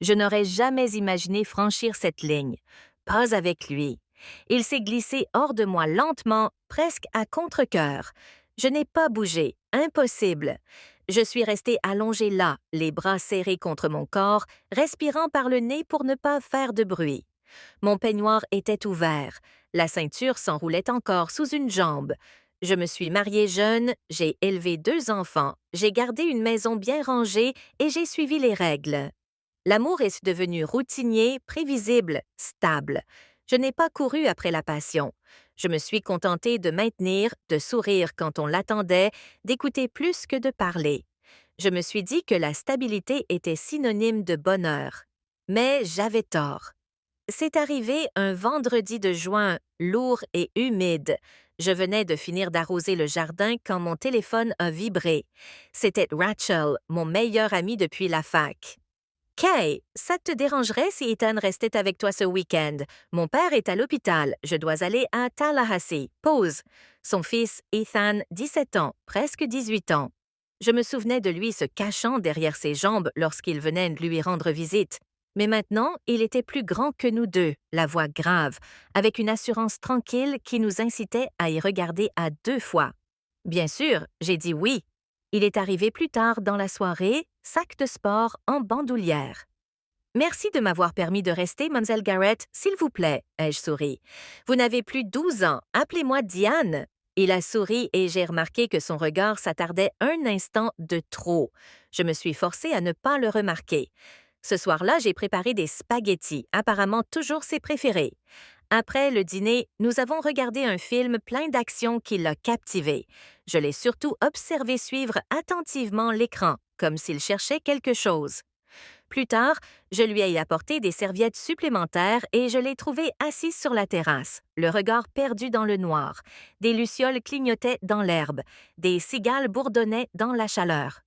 Je n'aurais jamais imaginé franchir cette ligne. Pas avec lui. Il s'est glissé hors de moi lentement, presque à contre-cœur. Je n'ai pas bougé. Impossible. Je suis restée allongée là, les bras serrés contre mon corps, respirant par le nez pour ne pas faire de bruit. Mon peignoir était ouvert. La ceinture s'enroulait encore sous une jambe. Je me suis mariée jeune, j'ai élevé 2 enfants, j'ai gardé une maison bien rangée et j'ai suivi les règles. L'amour est devenu routinier, prévisible, stable. Je n'ai pas couru après la passion. Je me suis contentée de maintenir, de sourire quand on l'attendait, d'écouter plus que de parler. Je me suis dit que la stabilité était synonyme de bonheur. Mais j'avais tort. C'est arrivé un vendredi de juin, lourd et humide. Je venais de finir d'arroser le jardin quand mon téléphone a vibré. C'était Rachel, mon meilleur ami depuis la fac. Kay, ça te dérangerait si Ethan restait avec toi ce week-end? Mon père est à l'hôpital. Je dois aller à Tallahassee. Pause. Son fils, Ethan, 17 ans, presque 18 ans. Je me souvenais de lui se cachant derrière ses jambes lorsqu'il venait lui rendre visite. Mais maintenant, il était plus grand que nous deux, la voix grave, avec une assurance tranquille qui nous incitait à y regarder à 2 fois. Bien sûr, j'ai dit oui. Il est arrivé plus tard dans la soirée, sac de sport en bandoulière. Merci de m'avoir permis de rester, Mademoiselle Garrett, s'il vous plaît, ai-je souri. Vous n'avez plus 12 ans, appelez-moi Diane. Il a souri et j'ai remarqué que son regard s'attardait un instant de trop. Je me suis forcée à ne pas le remarquer. Ce soir-là, j'ai préparé des spaghettis, apparemment toujours ses préférés. Après le dîner, nous avons regardé un film plein d'action qui l'a captivé. Je l'ai surtout observé suivre attentivement l'écran, comme s'il cherchait quelque chose. Plus tard, je lui ai apporté des serviettes supplémentaires et je l'ai trouvé assis sur la terrasse, le regard perdu dans le noir. Des lucioles clignotaient dans l'herbe, des cigales bourdonnaient dans la chaleur.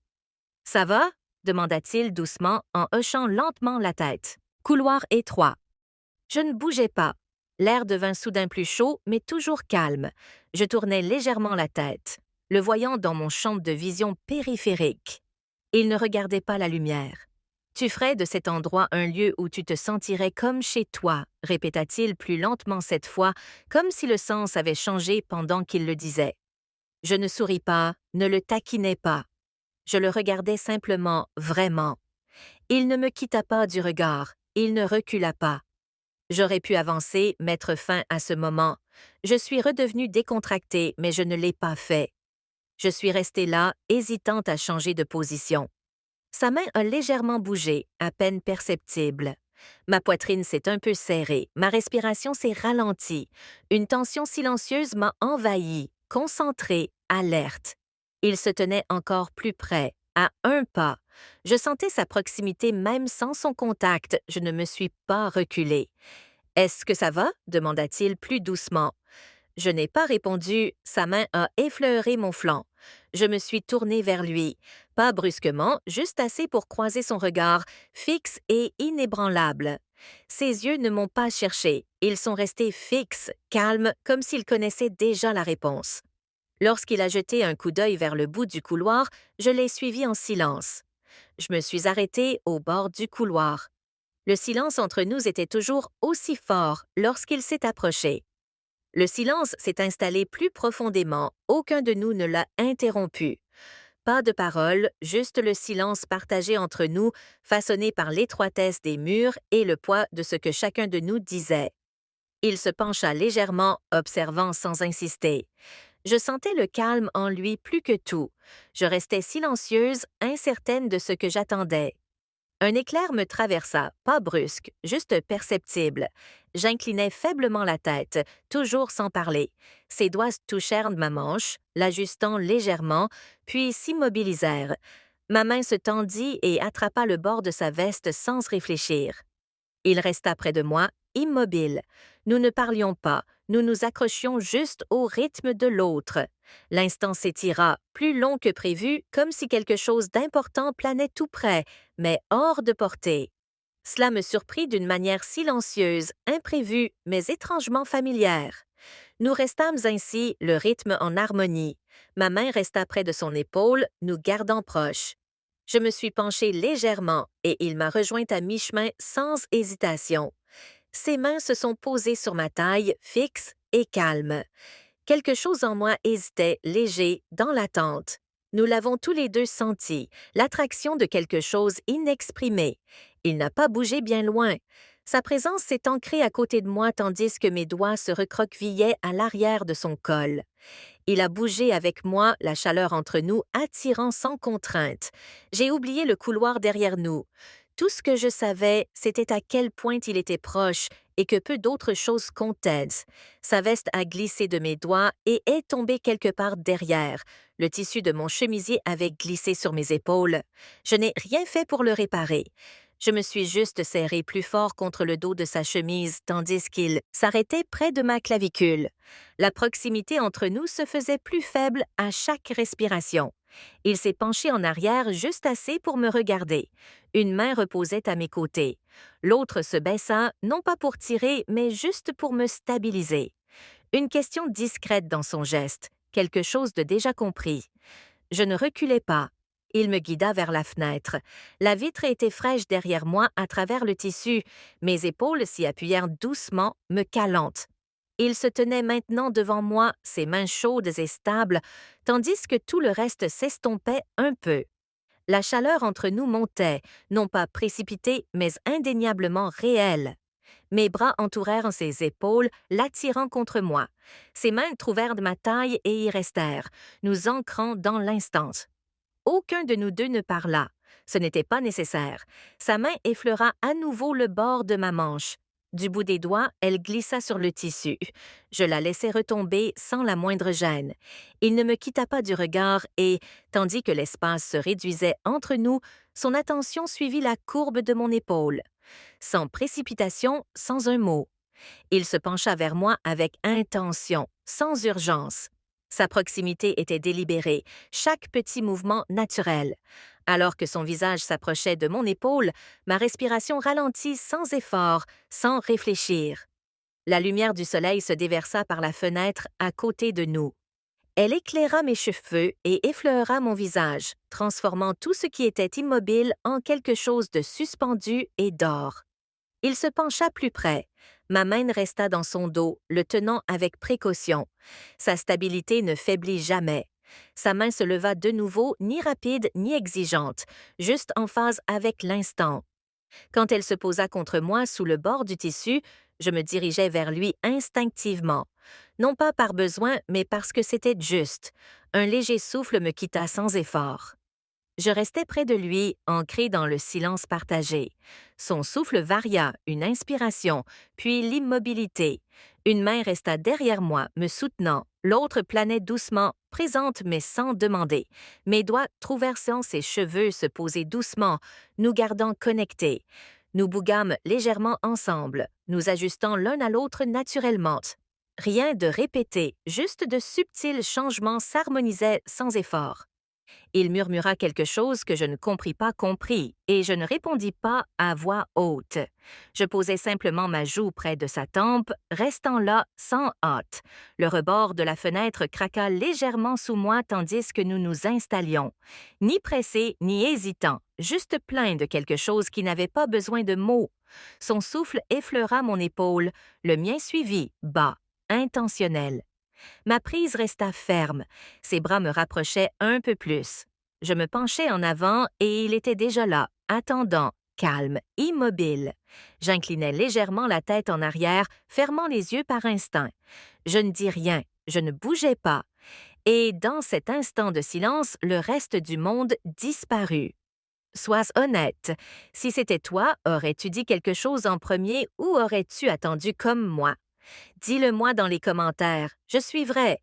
Ça va? Demanda-t-il doucement en hochant lentement la tête. Couloir étroit. Je ne bougeais pas. L'air devint soudain plus chaud, mais toujours calme. Je tournais légèrement la tête, le voyant dans mon champ de vision périphérique. Il ne regardait pas la lumière. Tu ferais de cet endroit un lieu où tu te sentirais comme chez toi, répéta-t-il plus lentement cette fois, comme si le sens avait changé pendant qu'il le disait. Je ne souris pas, ne le taquinais pas. Je le regardais simplement, vraiment. Il ne me quitta pas du regard, il ne recula pas. J'aurais pu avancer, mettre fin à ce moment. Je suis redevenue décontractée, mais je ne l'ai pas fait. Je suis restée là, hésitante à changer de position. Sa main a légèrement bougé, à peine perceptible. Ma poitrine s'est un peu serrée, ma respiration s'est ralentie. Une tension silencieuse m'a envahie, concentrée, alerte. Il se tenait encore plus près, à 1 pas. Je sentais sa proximité même sans son contact, je ne me suis pas reculée. « Est-ce que ça va? » demanda-t-il plus doucement. Je n'ai pas répondu, sa main a effleuré mon flanc. Je me suis tournée vers lui, pas brusquement, juste assez pour croiser son regard, fixe et inébranlable. Ses yeux ne m'ont pas cherché, ils sont restés fixes, calmes, comme s'ils connaissaient déjà la réponse. Lorsqu'il a jeté un coup d'œil vers le bout du couloir, je l'ai suivi en silence. Je me suis arrêtée au bord du couloir. Le silence entre nous était toujours aussi fort lorsqu'il s'est approché. Le silence s'est installé plus profondément, aucun de nous ne l'a interrompu. Pas de parole, juste le silence partagé entre nous, façonné par l'étroitesse des murs et le poids de ce que chacun de nous disait. Il se pencha légèrement, observant sans insister. Je sentais le calme en lui plus que tout. Je restais silencieuse, incertaine de ce que j'attendais. Un éclair me traversa, pas brusque, juste perceptible. J'inclinai faiblement la tête, toujours sans parler. Ses doigts touchèrent ma manche, l'ajustant légèrement, puis s'immobilisèrent. Ma main se tendit et attrapa le bord de sa veste sans réfléchir. Il resta près de moi, immobile. Nous ne parlions pas, nous nous accrochions juste au rythme de l'autre. L'instant s'étira, plus long que prévu, comme si quelque chose d'important planait tout près, mais hors de portée. Cela me surprit d'une manière silencieuse, imprévue, mais étrangement familière. Nous restâmes ainsi, le rythme en harmonie. Ma main resta près de son épaule, nous gardant proches. Je me suis penchée légèrement et il m'a rejointe à mi-chemin sans hésitation. Ses mains se sont posées sur ma taille, fixe et calme. Quelque chose en moi hésitait, léger, dans l'attente. Nous l'avons tous les deux senti, l'attraction de quelque chose inexprimé. Il n'a pas bougé bien loin. Sa présence s'est ancrée à côté de moi tandis que mes doigts se recroquevillaient à l'arrière de son col. Il a bougé avec moi, la chaleur entre nous attirant sans contrainte. J'ai oublié le couloir derrière nous. Tout ce que je savais, c'était à quel point il était proche et que peu d'autres choses comptaient. Sa veste a glissé de mes doigts et est tombée quelque part derrière. Le tissu de mon chemisier avait glissé sur mes épaules. Je n'ai rien fait pour le réparer. Je me suis juste serré plus fort contre le dos de sa chemise tandis qu'il s'arrêtait près de ma clavicule. La proximité entre nous se faisait plus faible à chaque respiration. Il s'est penché en arrière juste assez pour me regarder. Une main reposait à mes côtés. L'autre se baissa, non pas pour tirer, mais juste pour me stabiliser. Une question discrète dans son geste, quelque chose de déjà compris. Je ne reculais pas. Il me guida vers la fenêtre. La vitre était fraîche derrière moi à travers le tissu. Mes épaules s'y appuyèrent doucement, me calant. Il se tenait maintenant devant moi, ses mains chaudes et stables, tandis que tout le reste s'estompait un peu. La chaleur entre nous montait, non pas précipitée, mais indéniablement réelle. Mes bras entourèrent ses épaules, l'attirant contre moi. Ses mains trouvèrent ma taille et y restèrent, nous ancrant dans l'instant. Aucun de nous deux ne parla. Ce n'était pas nécessaire. Sa main effleura à nouveau le bord de ma manche. Du bout des doigts, elle glissa sur le tissu. Je la laissai retomber sans la moindre gêne. Il ne me quitta pas du regard et, tandis que l'espace se réduisait entre nous, son attention suivit la courbe de mon épaule. Sans précipitation, sans un mot. Il se pencha vers moi avec intention, sans urgence. Sa proximité était délibérée, chaque petit mouvement naturel. Alors que son visage s'approchait de mon épaule, ma respiration ralentit sans effort, sans réfléchir. La lumière du soleil se déversa par la fenêtre à côté de nous. Elle éclaira mes cheveux et effleura mon visage, transformant tout ce qui était immobile en quelque chose de suspendu et d'or. Il se pencha plus près. Ma main resta dans son dos, le tenant avec précaution. Sa stabilité ne faiblit jamais. Sa main se leva de nouveau, ni rapide ni exigeante, juste en phase avec l'instant. Quand elle se posa contre moi sous le bord du tissu, je me dirigeai vers lui instinctivement. Non pas par besoin, mais parce que c'était juste. Un léger souffle me quitta sans effort. Je restais près de lui, ancré dans le silence partagé. Son souffle varia, une inspiration, puis l'immobilité. Une main resta derrière moi, me soutenant. L'autre planait doucement, présente mais sans demander. Mes doigts, traversant ses cheveux, se posaient doucement, nous gardant connectés. Nous bougâmes légèrement ensemble, nous ajustant l'un à l'autre naturellement. Rien de répété, juste de subtils changements s'harmonisaient sans effort. Il murmura quelque chose que je ne compris pas compris, et je ne répondis pas à voix haute. Je posai simplement ma joue près de sa tempe, restant là sans hâte. Le rebord de la fenêtre craqua légèrement sous moi tandis que nous nous installions. Ni pressé, ni hésitant, juste plein de quelque chose qui n'avait pas besoin de mots. Son souffle effleura mon épaule, le mien suivit, bas, intentionnel. Ma prise resta ferme. Ses bras me rapprochaient un peu plus. Je me penchai en avant et il était déjà là, attendant, calme, immobile. J'inclinai légèrement la tête en arrière, fermant les yeux par instinct. Je ne dis rien, je ne bougeais pas. Et dans cet instant de silence, le reste du monde disparut. Sois honnête. Si c'était toi, aurais-tu dit quelque chose en premier ou aurais-tu attendu comme moi? Dis-le-moi dans les commentaires, je suivrai.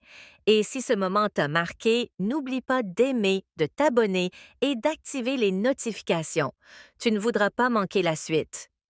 Et si ce moment t'a marqué, n'oublie pas d'aimer, de t'abonner et d'activer les notifications. Tu ne voudras pas manquer la suite.